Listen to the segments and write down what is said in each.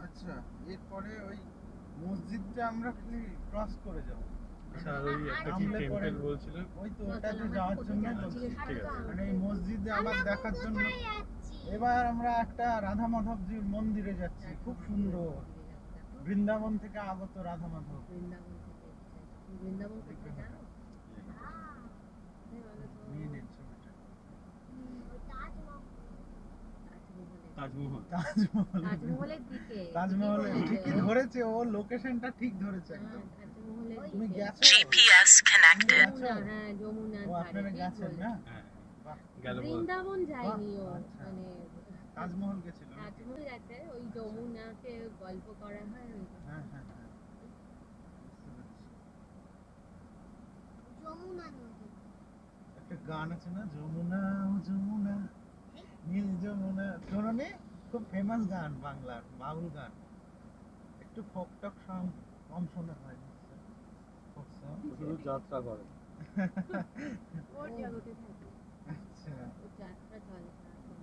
আচ্ছা, এরপরে ওই মসজিদটা আমরা খালি ক্রস করে যাব। আচ্ছা, আর ওই একটা কি টেম্পল বলছিলেন? ওই তো ওটাতে যাওয়ার জন্য বলছি। ঠিক আছে। মানে এই মসজিদে আবার দেখার জন্য। এবার আমরা একটা রাধা মাধবজির মন্দিরে যাচ্ছি, খুব সুন্দর। বৃন্দাবন থেকে আগত রাধা মাধব। বৃন্দাবন থেকে জানো? নিয়ে নিন ছবিটা। তাজমহল। তাজমহলের দিকে। তাজমহলের ঠিকই ধরেছে, ও লোকেশনটা ঠিক ধরেছে একদম। তুমি গেছো? GPS connected. হ্যাঁ, যমুনা ও আপনারা গেছেন না? হ্যাঁ, বাহ। বৃন্দাবন যায়নি ও, আচ্ছা। মানে তাজমহল গেছিল। তাজমহল গেছে, ওই যমুনাকে গল্প করা হয়। হ্যাঁ হ্যাঁ হ্যাঁ, বুঝতে পেরেছি। যমুনা নদী একটা গান আছে না, যমুনা ও যমুনা নীল যমুনা, শোনোনি? খুব ফেমাস গান, বাংলার বাউল গান। একটু ফোক টক সং কম শোনা হয়। ফোক সং শুধু যাত্রা করে। ওর জগতে থাকে। আচ্ছা, ও যাত্রা চলে।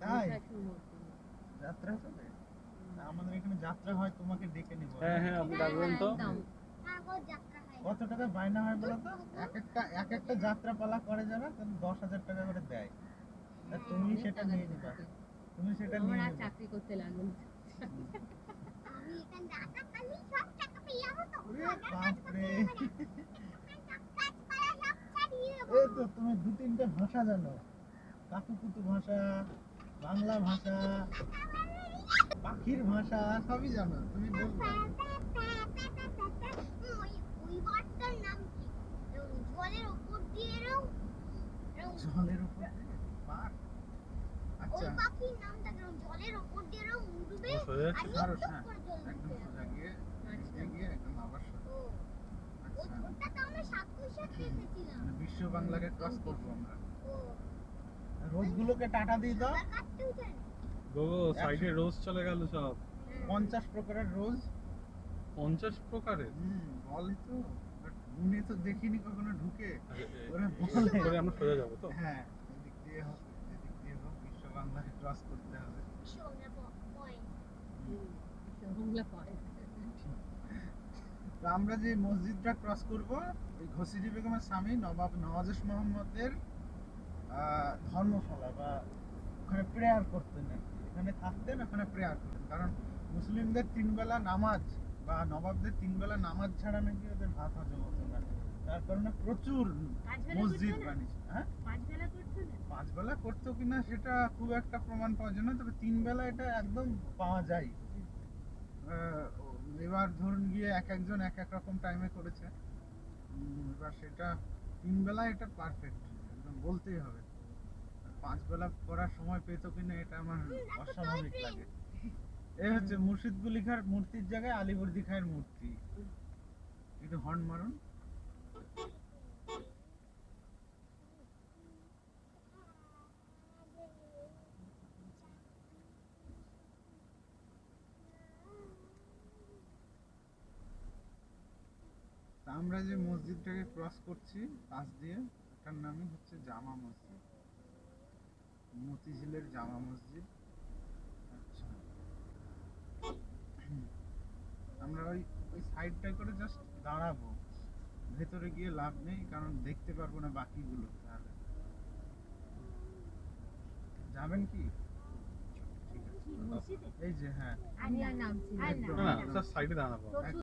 তাই? মহাকাশের মূর্তি। যাত্রা চলে? না, আমাদের এখানে যাত্রা হয়, তোমাকে ডেকে নিব। হ্যাঁ হ্যাঁ, আপনি ডাকবেন তো। একদম। সাগর যাত্রা হয় কত টাকা বায়না হয় বলো তো? এক একটা যাত্রা পালা করে যারা, তাহলে 10,000 টাকা করে দেয়। তা তুমি সেটা নিয়ে নিবা। তুমি সেটা আমার নিয়ে আর নিবা। চাকরি করতে লাগলো না। আমি এখানে টাকা খালি সব টাকা পেয়ে যাবো তো ওরে বাপরে, কাজ করা সব ছাড়িয়ে দেবো এই তো তুমি 2-3টে ভাষা জানো, কাকুকুতু ভাষা, বাংলা ভাষা, পাখির ভাষা, সবই জানো তুমি। বলবে ওই ওয়ার্ডটার নাম কি? জলের উপর দিয়ে জলের উপর দিয়ে পার। ওই আচ্ছা, পাখির নামটা কেমন? জলের উপর দিয়ে উঠবে সোজা আর আরো একটু হ্যাঁ, করে জল একদম দিতে সোজা হবে। গিয়ে নিচে গিয়ে একদম আবার সোজা। ও আচ্ছা, ওটা তো আমরা সাতকুশা খেতেছিলাম। মানে বিশ্ব বাংলাকে ক্রস করবো আমরা। ও রোজগুলোকে টাটা দিয়ে দাও। সাঁতার কাটতেও জানি। গোগো, সাইডে রোজ চলে গেল সব। 50 প্রকারের রোজ। 50 প্রকারের। বলে তো, বাট গুনে তো দেখিনি কখনো ঢুকে। ওরা করে বলে আমরা সোজা যাবো তো। হ্যাঁ, এদিক দিয়ে হোক এদিক দিয়ে হোক, বিশ্ব বাংলাকে ক্রস করতে হবে। সোনা পয়েন্ট বাংলা পড়ে। তো আমরা যে মসজিদটা ক্রস করব, এই ঘসিরি বেগমের স্বামী নবাব নওয়াজ মোহাম্মদের ধর্মশালা, বা ওখানে প্রেয়ার করতেন আর কি। এখানে থাকতেন, ওখানে প্রেয়ার করতেন। কারণ মুসলিমদের 3 বেলা নামাজ, বা নবাবদের 3 বেলা নামাজ ছাড়া নাকি ওদের ভাত হজম হতো না। তার কারণে প্রচুর মসজিদ বানিয়েছে। হ্যাঁ, 5 বেলা করছো না? 5 বেলা করতো কিনা সেটা খুব একটা প্রমাণ পাওয়া যায় না, তবে 3 বেলা এটা একদম পাওয়া যায়। এবার ধরুন গিয়ে একজন এক এক রকম টাইমে করেছে। এবার সেটা 3 বেলা এটা পারফেক্ট, একদম বলতেই হবে। 5 বেলা করার সময় পেতো কিনা এটা আমার অস্বাভাবিক লাগে। এই হচ্ছে মুর্শিদকুলি খাঁর মূর্তির জায়গায় আলিবর্দি খাঁয়ের মূর্তি। একটু হর্ন মারুন। আমরা যে মসজিদটাকে ক্রস করছি পাশ দিয়ে, এটার নামই হচ্ছে জামা মসজিদ, মতিঝিলের জামা মসজিদ। আচ্ছা, আমরা ওই সাইডটা করে জাস্ট দাঁড়াবো, ভেতরে গিয়ে লাভ নেই, কারণ দেখতে পারবো না বাকিগুলো। তাহলে যাবেন কি? ঠিক আছে, এই যে হ্যাঁ, আমি আর নামছি না। একদম না, সাইডে দাঁড়াবো।